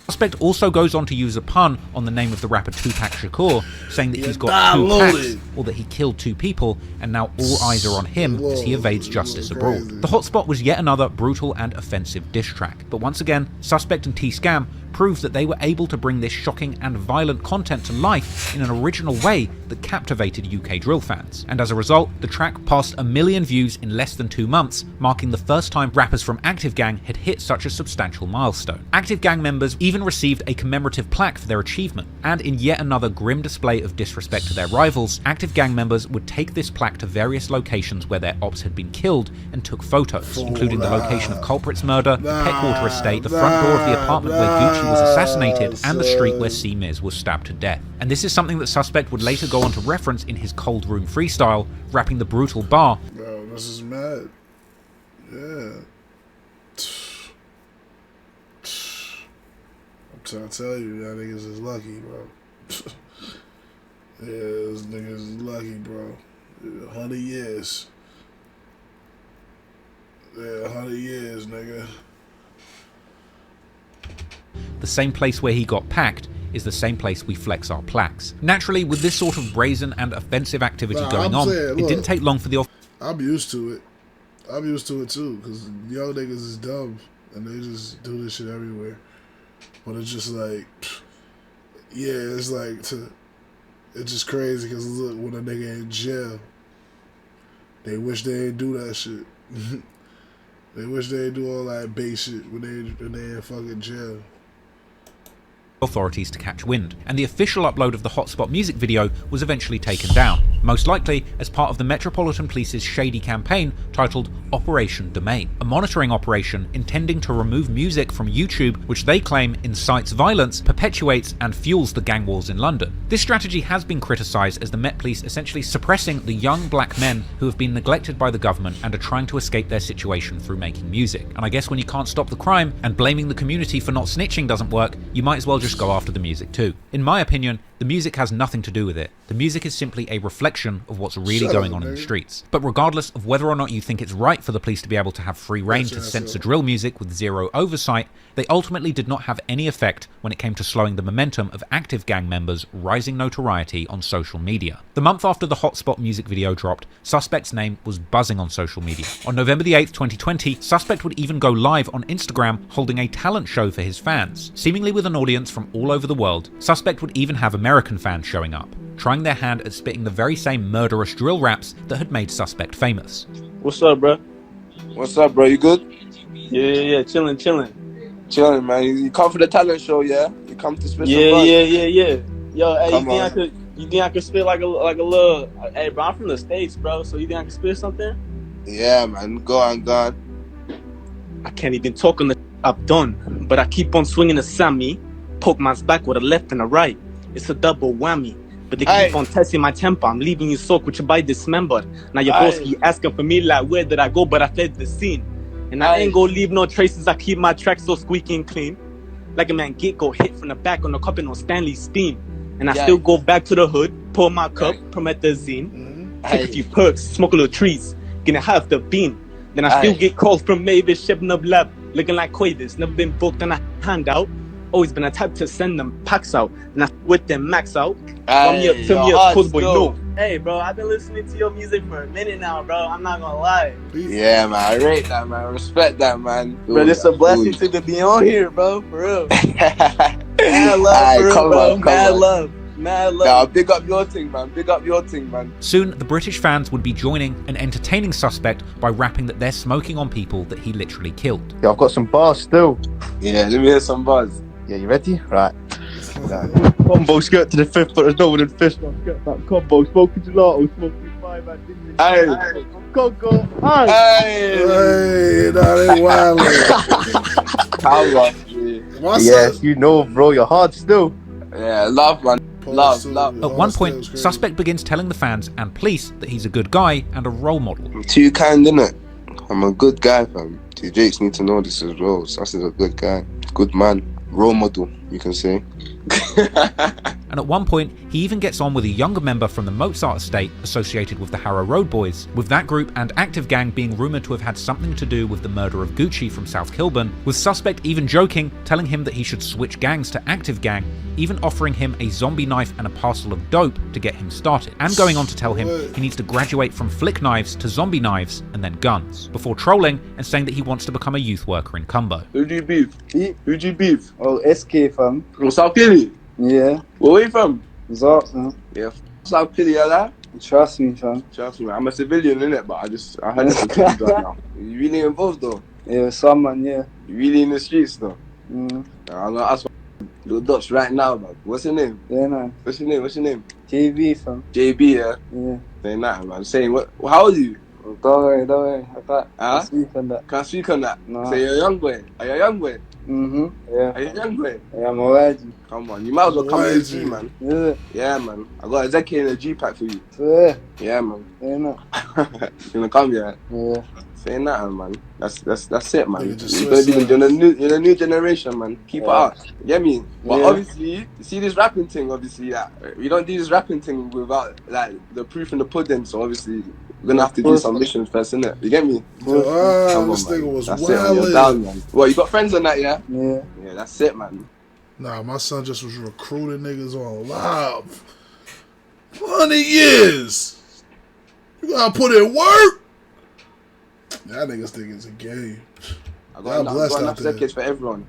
Suspect also goes on to use a pun on the name of the rapper Tupac Shakur, saying that he's got 2 packs, or that he killed 2 people, and now all eyes are on him as he evades justice abroad. The Hotspot was yet another brutal and offensive diss track, but once again, Suspect and T-Scam proved that they were able to bring this shocking and violent content to life in an original way that captivated UK drill fans. And as a result, the track passed 1 million views in less than 2 months, marking the first time rappers from Active Gang had hit such a substantial milestone. Active Gang members even received a commemorative plaque for their achievement, and in yet another grim display of disrespect to their rivals, Active Gang members would take this plaque to various locations where their ops had been killed and took photos, including the location of Culprit's murder, the Peckwater estate, the front door of the apartment where Gucci he was assassinated and the street where C. Miz was stabbed to death. And this is something that Suspect would later go on to reference in his Cold Room freestyle, rapping the brutal bar. Bro, this is mad. Yeah. I'm trying to tell you, y'all niggas is lucky, bro. Yeah, this niggas is lucky, bro. 100 years. Yeah, 100 years, nigga. The same place where he got packed is the same place we flex our plaques. Naturally, with this sort of brazen and offensive activity going on, it didn't take long for the... I'm used to it. I'm used to it too, because young niggas is dumb, and they just do this shit everywhere. But it's just like, yeah, it's like, it's just crazy, because look, when a nigga in jail, they wish they ain't do that shit. They wish they ain't do all that base shit when they in fucking jail. Authorities to catch wind, and the official upload of the Hotspot music video was eventually taken down, most likely as part of the Metropolitan Police's shady campaign titled Operation Domain, a monitoring operation intending to remove music from YouTube which they claim incites violence, perpetuates and fuels the gang wars in London. This strategy has been criticised as the Met Police essentially suppressing the young black men who have been neglected by the government and are trying to escape their situation through making music. And I guess when you can't stop the crime and blaming the community for not snitching doesn't work, you might as well just go after the music too. In my opinion, the music has nothing to do with it. The music is simply a reflection of what's really going on in the streets. But regardless of whether or not you think it's right for the police to be able to have free reign to censor drill music with zero oversight, they ultimately did not have any effect when it came to slowing the momentum of active gang members' rising notoriety on social media. The month after the Hotspot music video dropped, Suspect's name was buzzing on social media. On November the 8th, 2020, Suspect would even go live on Instagram holding a talent show for his fans. Seemingly with an audience from all over the world, Suspect would even have American fans showing up, trying their hand at spitting the very same murderous drill raps that had made Suspect famous. What's up, bro? What's up, bro? You good? Yeah, chilling. Chilling, man. You come for the talent show, yeah? You come to spit some Yeah. Yo, hey, come you think I could spit like a little? Hey, bro, I'm from the States, bro. So you think I can spit something? Yeah, man. Go on. I can't even talk on the I've done, but I keep on swinging the Sammy. Poke man's back with a left and a right. It's a double whammy. But they keep on testing my temper. I'm leaving you soaked with your body dismembered. Now your boss keep asking for me like, where did I go? But I fled the scene. And I ain't gonna leave no traces. I keep my tracks so squeaky and clean. Like a man go hit from the back on the cup and on Stanley's steam. And I still go back to the hood, pour my cup, promethazine, take a few perks, smoke a little trees, getting high off the beam. Then I still get calls from Mavis, shipping up lab, looking like Quavis. Never been booked on a handout. Always been a type to send them packs out, and I with them max out. One year, 2 years, cool boy, no. Hey, bro, I've been listening to your music for a minute now, bro. I'm not gonna lie. Yeah, man. I rate that, man. I respect that, man. Bro, it's a blessing to be on here, bro. For real. Mad love, for real, bro. Mad love. Nah, big up your thing, man. Soon, the British fans would be joining and entertaining Suspect by rapping that they're smoking on people that he literally killed. Yeah, I've got some bars still. Yeah, let me hear some bars. Yeah, you ready? Right. Combo skirt to the fifth, but there's no one in fifth. That combo, smoking gelato, smoking five, I didn't. Hey, Coco, hey, nah, they wildin'. How much? Yes, you know, bro, you're hard still. Yeah, love, man. Love. At one point, Suspect begins telling the fans and police that he's a good guy and a role model. I'm too kind, innit? I'm a good guy, fam. The Jakes need to know this as well. Sus is a good guy, good man, role model, you can say. And at one point, he even gets on with a younger member from the Mozart estate associated with the Harrow Road Boys, with that group and Active Gang being rumoured to have had something to do with the murder of Gucci from South Kilburn, with Suspect even joking, telling him that he should switch gangs to Active Gang, even offering him a zombie knife and a parcel of dope to get him started, and going on to tell him he needs to graduate from flick knives to zombie knives and then guns, before trolling and saying that he wants to become a youth worker in Cumbo. Who do you beef? Oh, SK, fam. From South Killy? Yeah. Where you from? Zart, man. Yeah, South Killy, yeah. Trust me, fam. Trust me, I'm a civilian, innit? But I heard it from right now. You really involved, though? Yeah, some man, yeah. You really in the streets, though? Mm. I'm gonna ask little Dutch right now, man. What's your name? Yeah, man. What's your name? JB, fam. JB, yeah? Yeah. Saying that, man. Saying what? How old are you? Don't worry. I can't speak on that. Can't speak on that. No. So you're a young boy. Are you a young boy? Yeah. Are you a young boy? Yeah, I'm alright. Come on, you might as well come in the G, man. Yeah, man. I got a Zeki in a G pack for you. Yeah, man. No. You gonna come, yeah? Yeah. Say nothing, man. That's it, man. You're You're the new generation, man. Keep it up. You get me? But obviously, you see this rapping thing, obviously, we don't do this rapping thing without, like, the proof in the pudding, so obviously, we're gonna have to do some missions first, innit? You get me? Come on, this man. nigga was That's it, man. You're down, man. Well, you got friends on that, yeah? Yeah. Yeah, that's it, man. Nah, my son just was recruiting niggas on live. 100 years. You gotta put in work. That niggas think it's a game. I got enough decades for everyone.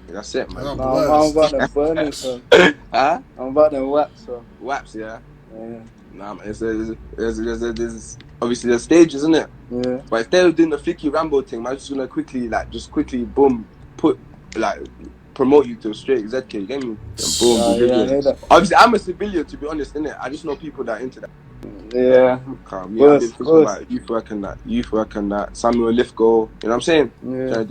That's it, man. I'm about them burners, son. Huh? I'm about them waps, son. Waps, yeah? Yeah. Nah, man, there's obviously there's stages, isn't it? Yeah. But if they were doing the Flicky Rambo thing, man, just gonna quickly, boom, promote you to a straight ZK, you get me? Boom. Obviously, I'm a civilian, to be honest, innit? I just know people that are into that. Yeah. I've been thinking about youth work and that. Samuel Lithgow, you know what I'm saying? Yeah.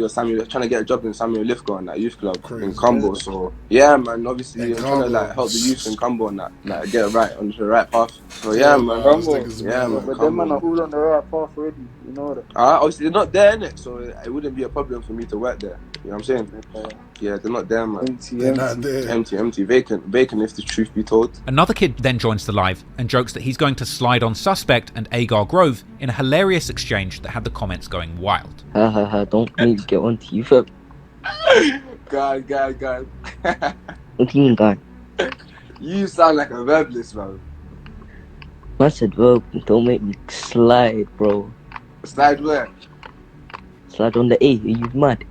Trying to get a job in Samuel Lithgow and that youth club in Combo. So yeah, man. Obviously, I'm trying to help the youth in Combo and that, get it right onto the right path. So yeah, man. Yeah, man. But them man are all on the right path already. You know that. Obviously they're not there, innit? So it wouldn't be a problem for me to work there. You know what I'm saying? Yeah, they're not there, man. Empty, vacant. If the truth be told. Another kid then joins the live and jokes that he's going to slide on Suspect and Agar Grove in a hilarious exchange that had the comments going wild. Don't need to get on to you, fam. God. What do you mean, God? You sound like a verbalist, man. I said verb, don't make me slide, bro. Slide where? Slide on the 8, are you mad?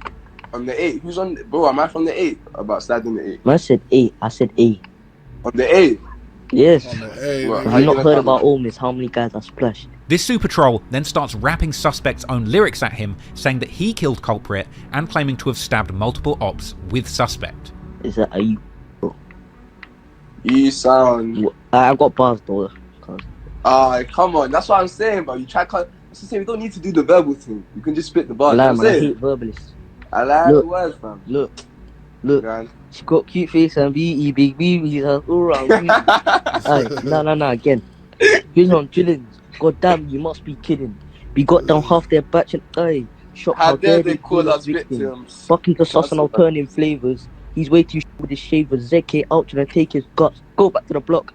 On the 8? Who's on? Bro, am I from the 8? About sliding the 8? I said 8, I said A. On the 8? Yes. Well, have you not heard about Omis, how many guys are splashed? This super troll then starts rapping Suspect's own lyrics at him, saying that he killed Culprit and claiming to have stabbed multiple ops with Suspect. Are you? Bro? You sound... I got bars though. Come on, that's what I'm saying, bro. You try... That's to say, we don't need to do the verbal thing. You can just spit the bars. I hate verbalists. I like the words, fam. Look. She got cute face and BE, big BBs all around. No, again. Here's on chillin'. God damn, you must be kidding. We got down half their batch and shot how dare they call us victims. Fucking the sauce and alternative flavors. He's way too with his shavers. ZK out to take his guts. Go back to the block,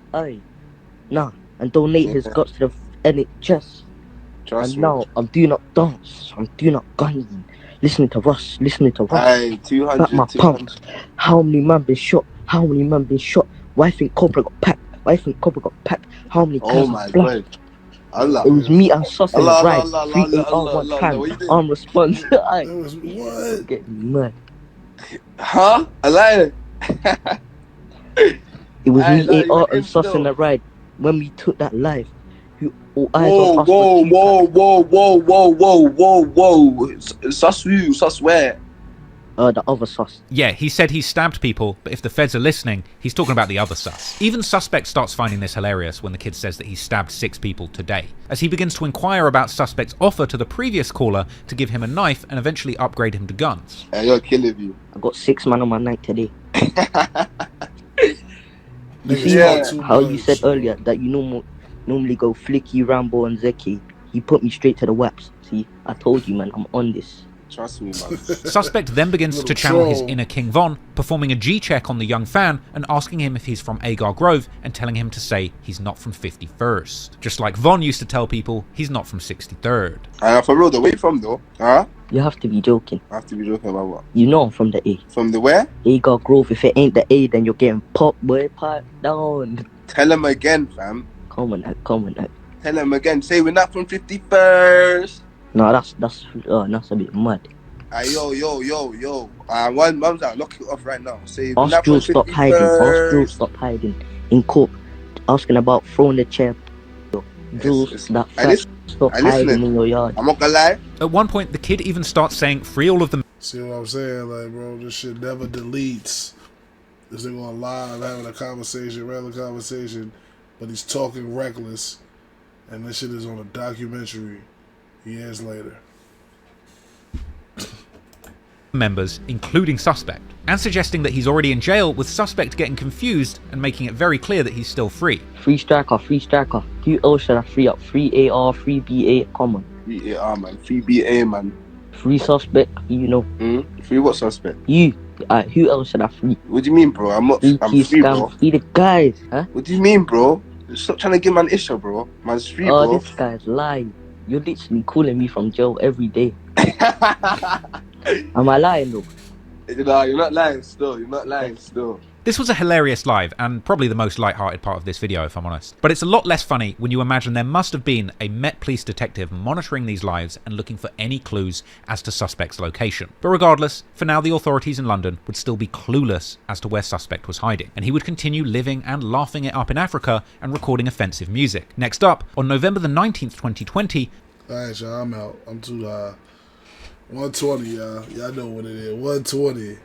Nah, and donate his guts to the NHS. And now I'm doing up dance. I'm doing up gunning. Listening to Russ. Aye, 200. Back my pumps. How many man been shot? Why think Cobra got packed? How many cars my God. Allah. It was me and Sus in the ride. 3 8 1 time. Arm response. It was what? Get mad. Huh? Allah. It was me, AR, and Sus in the ride when we took that live. Whoa. Sus who? Sus where? The other Sus. Yeah, he said he stabbed people, but if the feds are listening, he's talking about the other Sus. Even Suspect starts finding this hilarious when the kid says that he stabbed 6 people today, as he begins to inquire about Suspect's offer to the previous caller to give him a knife and eventually upgrade him to guns. You're killing me. I got 6 man on my night today. You see how you said earlier that you normally go Flicky, Rambo and Zeki. He put me straight to the waps. See, I told you, man, I'm on this. Trust me, man. Suspect then begins to channel his inner King Von, performing a G-check on the young fan and asking him if he's from Agar Grove and telling him to say he's not from 51st. Just like Von used to tell people he's not from 63rd. For real, where you from though? Huh? You have to be joking. I have to be joking about what? You know I'm from the A. From the where? Agar Grove. If it ain't the A, then you're getting popped, boy. Pipe down. Tell him again, fam. Come on. Tell him again. Say we're not from 51st. No, that's a bit mad. Yo. One mum's out. Lock it off right now. Say we're Ask not Drew from 51st. stop hiding. In court, asking about throwing the chair. Jules, that fat, stop hiding in your yard. I'm not gonna lie. At one point, the kid even starts saying free all of them. See what I'm saying? Like, bro, this shit never deletes. This nigga on live having a regular conversation, but he's talking reckless, and this shit is on a documentary. Years later. Members, including Suspect, and suggesting that he's already in jail, with Suspect getting confused and making it very clear that he's still free. Free striker, free striker. Who else should I free up? Free AR, free BA, come on. Free AR, man. Free BA, man. Free Suspect, you know. Free what Suspect? You. Who else should I free? What do you mean, bro? I'm free, bro. Free the guys, huh? What do you mean, bro? Stop trying to give man issue, bro. Man's free, bro. Oh, this guy's lying. You're literally calling me from jail every day. Am I lying though? Nah, you're not lying still. You're not lying still. This was a hilarious live, and probably the most light-hearted part of this video, if I'm honest. But it's a lot less funny when you imagine there must have been a Met Police detective monitoring these lives and looking for any clues as to Suspect's location. But regardless, for now the authorities in London would still be clueless as to where Suspect was hiding, and he would continue living and laughing it up in Africa and recording offensive music. Next up, on November the 19th, 2020... Alright, y'all, I'm out. I'm too high. 120, y'all. Y'all know what it is. 120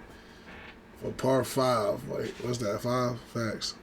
for part 5. Wait, what's that? 5? Facts.